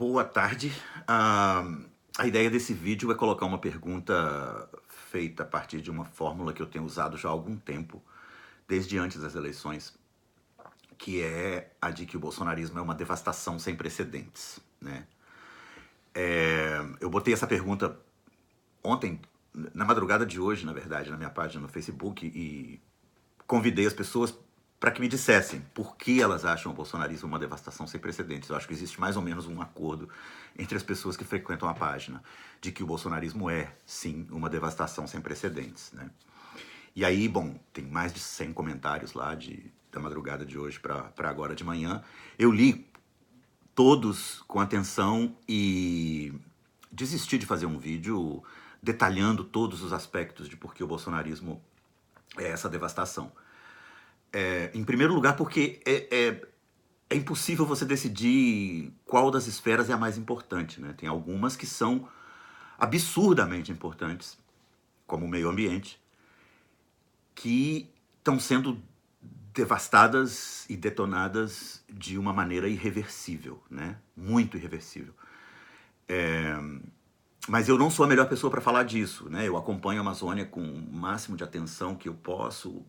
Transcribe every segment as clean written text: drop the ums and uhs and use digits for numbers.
Boa tarde. Ah, a ideia desse vídeo é colocar uma pergunta feita a partir de uma fórmula que eu tenho usado já há algum tempo, desde antes das eleições, que é a de que o bolsonarismo é uma devastação sem precedentes, né? Eu botei essa pergunta ontem, na madrugada de hoje, na verdade, na minha página no Facebook, e convidei as pessoas para que me dissessem por que elas acham o bolsonarismo uma devastação sem precedentes. Eu acho que existe mais ou menos um acordo entre as pessoas que frequentam a página de que o bolsonarismo é, sim, uma devastação sem precedentes, né? E aí, bom, tem mais de 100 comentários lá da madrugada de hoje para agora de manhã. Eu li todos com atenção e desisti de fazer um vídeo detalhando todos os aspectos de por que o bolsonarismo é essa devastação. Em primeiro lugar, porque é impossível você decidir qual das esferas é a mais importante, né? Tem algumas que são absurdamente importantes, como o meio ambiente, que estão sendo devastadas e detonadas de uma maneira irreversível, né? Muito irreversível. Mas eu não sou a melhor pessoa para falar disso, né? Eu acompanho a Amazônia com o máximo de atenção que eu posso,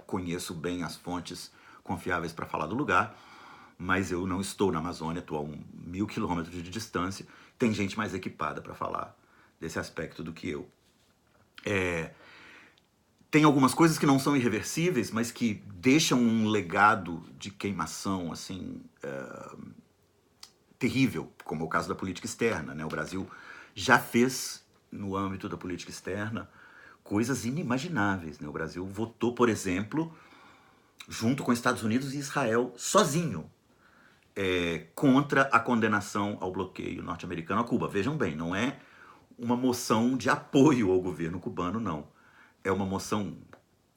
conheço bem as fontes confiáveis para falar do lugar, mas eu não estou na Amazônia, estou a 1.000 quilômetros de distância. Tem gente mais equipada para falar desse aspecto do que eu. Tem algumas coisas que não são irreversíveis, mas que deixam um legado de queimação assim terrível, como é o caso da política externa, né? O Brasil já fez, no âmbito da política externa, coisas inimagináveis, né? O Brasil votou, por exemplo, junto com Estados Unidos e Israel, sozinho, contra a condenação ao bloqueio norte-americano a Cuba. Vejam bem, não é uma moção de apoio ao governo cubano, não. É uma moção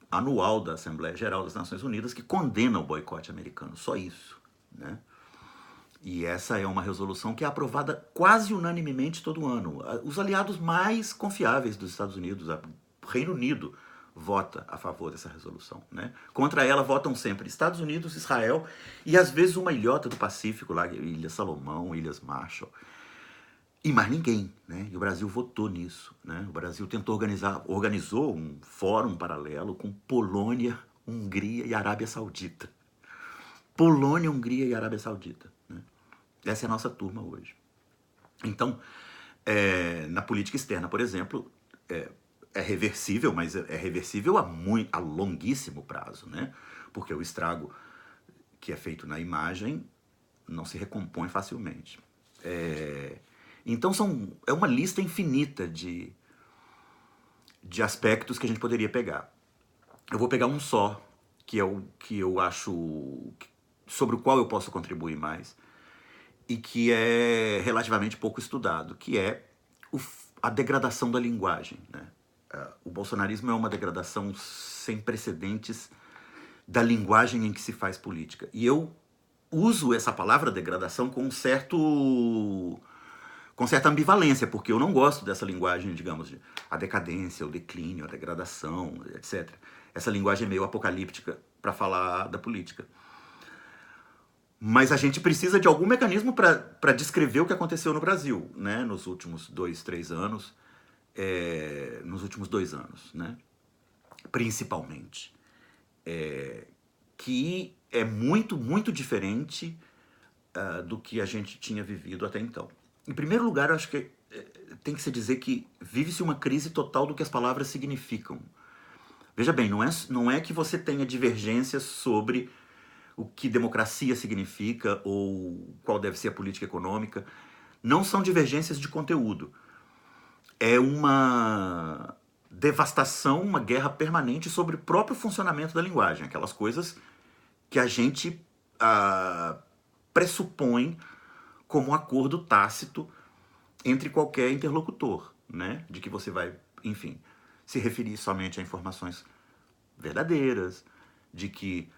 anual da Assembleia Geral das Nações Unidas que condena o boicote americano, só isso, né? E essa é uma resolução que é aprovada quase unanimemente todo ano. Os aliados mais confiáveis dos Estados Unidos, o Reino Unido, vota a favor dessa resolução, né? Contra ela votam sempre Estados Unidos, Israel e às vezes uma ilhota do Pacífico, lá, Ilhas Salomão, Ilhas Marshall. E mais ninguém, né? E o Brasil votou nisso, né? O Brasil organizou um fórum paralelo com Polônia, Hungria e Arábia Saudita. Polônia, Hungria e Arábia Saudita, né? Essa é a nossa turma hoje. Então, na política externa, por exemplo, é reversível, mas é reversível a longuíssimo prazo, né? Porque o estrago que é feito na imagem não se recompõe facilmente. Então é uma lista infinita de aspectos que a gente poderia pegar. Eu vou pegar um só, que é o que eu acho sobre o qual eu posso contribuir mais e que é relativamente pouco estudado, que é a degradação da linguagem, né? O bolsonarismo é uma degradação sem precedentes da linguagem em que se faz política. E eu uso essa palavra degradação com certa ambivalência, porque eu não gosto dessa linguagem, digamos, de a decadência, o declínio, a degradação, etc. Essa linguagem meio apocalíptica para falar da política. Mas a gente precisa de algum mecanismo para descrever o que aconteceu no Brasil, né? Nos últimos 2, 3 anos, nos últimos 2 anos, né? Principalmente. Que é muito, muito diferente do que a gente tinha vivido até então. Em primeiro lugar, eu acho que tem que se dizer que vive-se uma crise total do que as palavras significam. Veja bem, não é que você tenha divergências sobre o que democracia significa ou qual deve ser a política econômica. Não são divergências de conteúdo. É uma devastação, uma guerra permanente sobre o próprio funcionamento da linguagem. Aquelas coisas que a gente pressupõe como um acordo tácito entre qualquer interlocutor, né? De que você vai, enfim, se referir somente a informações verdadeiras, de que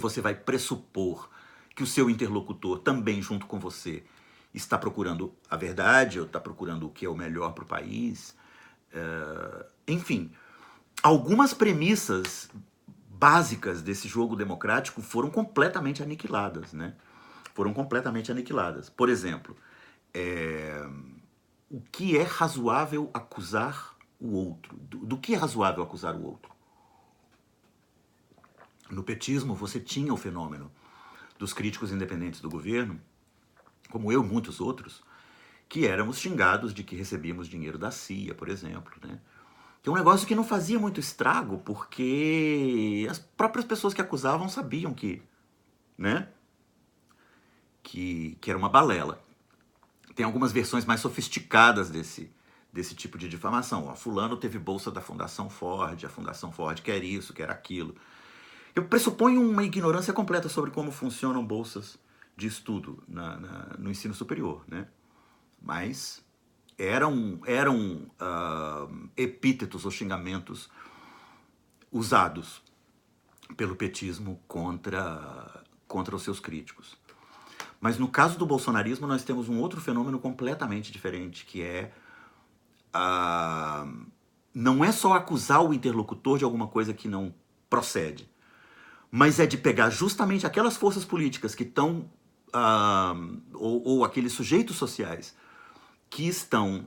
você vai pressupor que o seu interlocutor também, junto com você, está procurando a verdade, ou está procurando o que é o melhor para o país. Enfim, algumas premissas básicas desse jogo democrático foram completamente aniquiladas, né? foram completamente aniquiladas. Por exemplo, o que é razoável acusar o outro? Do que é razoável acusar o outro? No petismo, você tinha o fenômeno dos críticos independentes do governo, como eu e muitos outros, que éramos xingados de que recebíamos dinheiro da CIA, por exemplo, né? Que é um negócio que não fazia muito estrago, porque as próprias pessoas que acusavam sabiam que, né, que era uma balela. Tem algumas versões mais sofisticadas desse tipo de difamação. Ó, fulano teve bolsa da Fundação Ford, a Fundação Ford quer isso, quer aquilo. Eu pressuponho uma ignorância completa sobre como funcionam bolsas de estudo no ensino superior, né? Mas eram epítetos ou xingamentos usados pelo petismo contra os seus críticos. Mas no caso do bolsonarismo, nós temos um outro fenômeno completamente diferente, que é não é só acusar o interlocutor de alguma coisa que não procede, mas é de pegar justamente aquelas forças políticas que estão, ou aqueles sujeitos sociais que estão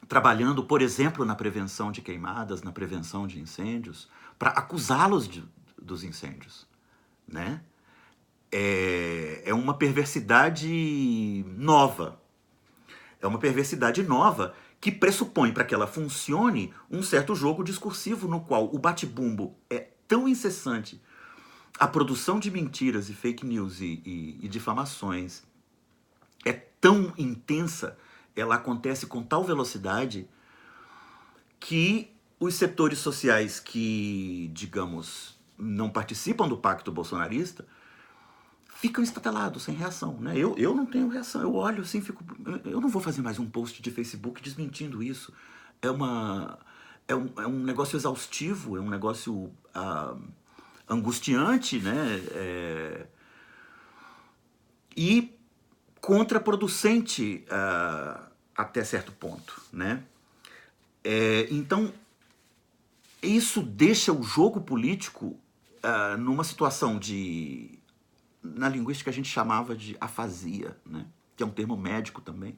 trabalhando, por exemplo, na prevenção de queimadas, na prevenção de incêndios, para acusá-los dos incêndios, né? É uma perversidade nova. É uma perversidade nova que pressupõe, para que ela funcione, um certo jogo discursivo no qual o bate-bumbo é tão incessante, a produção de mentiras e fake news e difamações é tão intensa, ela acontece com tal velocidade que os setores sociais que, digamos, não participam do pacto bolsonarista ficam estatelados, sem reação, né? Eu não tenho reação, eu olho assim, eu não vou fazer mais um post de Facebook desmentindo isso. É um negócio exaustivo, é um negócio angustiante, né? E contraproducente até certo ponto, né? Então, isso deixa o jogo político numa situação de, na linguística a gente chamava de afasia, né? Que é um termo médico também,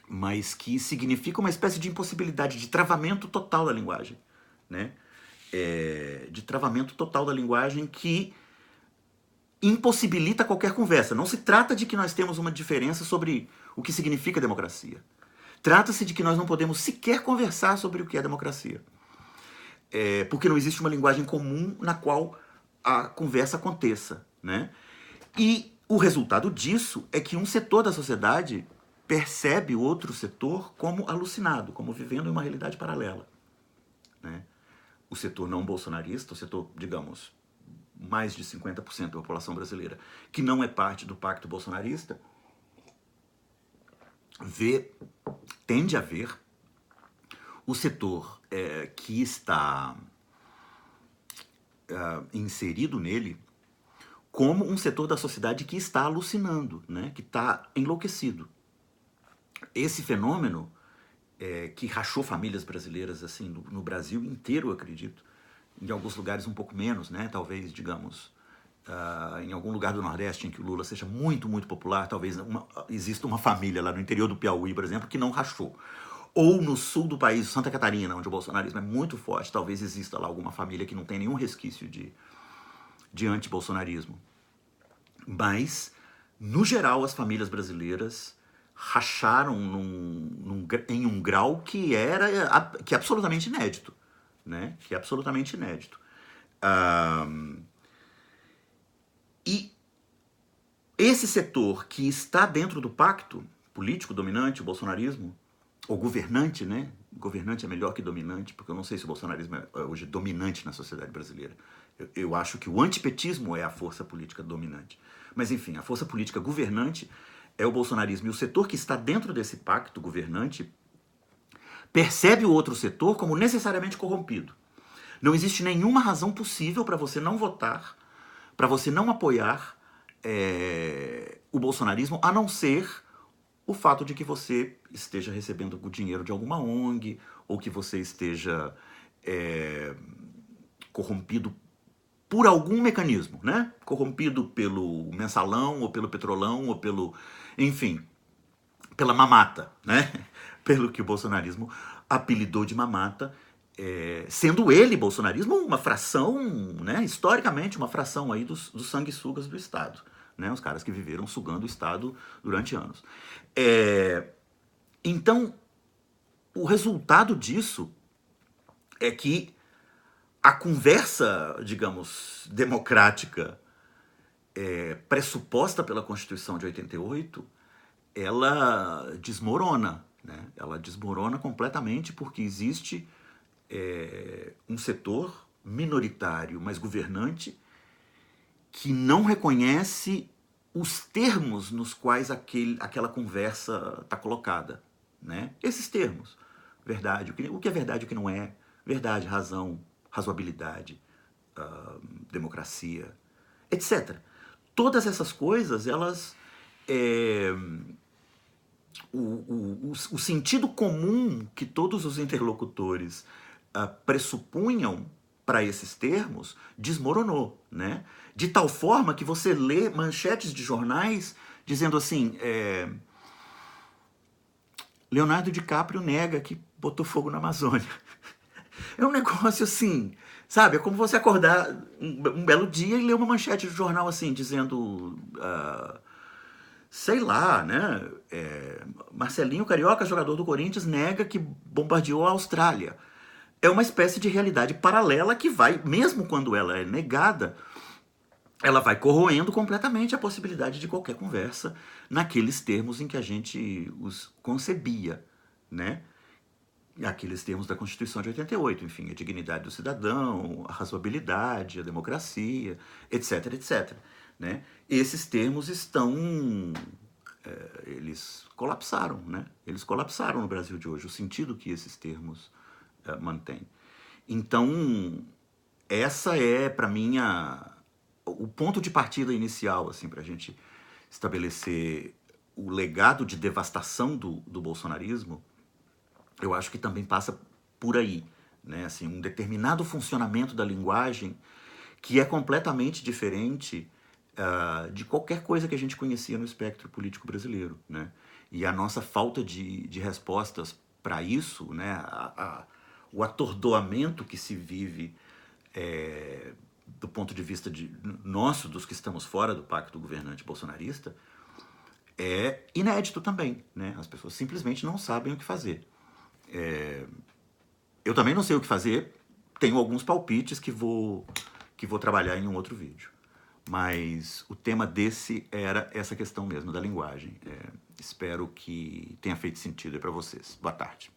mas que significa uma espécie de impossibilidade, de travamento total da linguagem, né? De travamento total da linguagem que impossibilita qualquer conversa. Não se trata de que nós temos uma diferença sobre o que significa democracia. Trata-se de que nós não podemos sequer conversar sobre o que é democracia. Porque não existe uma linguagem comum na qual a conversa aconteça, né? E o resultado disso é que um setor da sociedade percebe o outro setor como alucinado, como vivendo em uma realidade paralela, né? O setor não bolsonarista, o setor, digamos, mais de 50% da população brasileira, que não é parte do pacto bolsonarista, tende a ver o setor que está inserido nele como um setor da sociedade que está alucinando, né? Que está enlouquecido. Esse fenômeno que rachou famílias brasileiras assim no Brasil inteiro, eu acredito, em alguns lugares um pouco menos, né? Talvez, digamos, em algum lugar do Nordeste em que o Lula seja muito, muito popular, talvez exista uma família lá no interior do Piauí, por exemplo, que não rachou. Ou no sul do país, Santa Catarina, onde o bolsonarismo é muito forte, talvez exista lá alguma família que não tem nenhum resquício de anti-bolsonarismo. Mas, no geral, as famílias brasileiras racharam em um grau que é absolutamente inédito, né? Que é absolutamente inédito. E esse setor que está dentro do pacto político dominante, o bolsonarismo, ou governante, né? Governante é melhor que dominante, porque eu não sei se o bolsonarismo é hoje dominante na sociedade brasileira. Eu acho que o antipetismo é a força política dominante. Mas, enfim, a força política governante é o bolsonarismo. E o setor que está dentro desse pacto governante percebe o outro setor como necessariamente corrompido. Não existe nenhuma razão possível para você não votar, para você não apoiar o bolsonarismo, a não ser o fato de que você esteja recebendo o dinheiro de alguma ONG, ou que você esteja corrompido por algum mecanismo, né? Corrompido pelo mensalão, ou pelo petrolão, ou pelo, enfim, pela mamata, né? Pelo que o bolsonarismo apelidou de mamata, sendo ele, bolsonarismo, uma fração, né? Historicamente, uma fração aí dos sanguessugas do Estado, né? Os caras que viveram sugando o Estado durante anos. Então, o resultado disso é que a conversa, digamos, democrática pressuposta pela Constituição de 88, ela desmorona, né? Ela desmorona completamente porque existe um setor minoritário, mas governante, que não reconhece os termos nos quais aquela conversa está colocada, né? Esses termos, verdade, o que é verdade e o que não é, verdade, razão, razoabilidade, democracia, etc. Todas essas coisas, elas... o sentido comum que todos os interlocutores pressupunham para esses termos desmoronou, né? De tal forma que você lê manchetes de jornais dizendo assim, Leonardo DiCaprio nega que botou fogo na Amazônia. É um negócio assim, sabe? É como você acordar um belo dia e ler uma manchete de jornal assim, dizendo... sei lá, né? Marcelinho Carioca, jogador do Corinthians, nega que bombardeou a Austrália. É uma espécie de realidade paralela que vai, mesmo quando ela é negada, ela vai corroendo completamente a possibilidade de qualquer conversa naqueles termos em que a gente os concebia, né? Aqueles termos da Constituição de 88, enfim, a dignidade do cidadão, a razoabilidade, a democracia, etc, etc. Né? Esses termos estão... eles colapsaram, né? Eles colapsaram no Brasil de hoje, o sentido que esses termos mantêm. Então, essa é, para mim, o ponto de partida inicial, assim, para a gente estabelecer o legado de devastação do bolsonarismo. Eu acho que também passa por aí, né? Assim, um determinado funcionamento da linguagem que é completamente diferente de qualquer coisa que a gente conhecia no espectro político brasileiro, né? E a nossa falta de respostas para isso, né? O atordoamento que se vive do ponto de vista nosso, dos que estamos fora do pacto governante bolsonarista, é inédito também, né? As pessoas simplesmente não sabem o que fazer. Eu também não sei o que fazer, tenho alguns palpites que vou trabalhar em um outro vídeo. Mas o tema desse era essa questão mesmo da linguagem. Espero que tenha feito sentido para vocês. Boa tarde.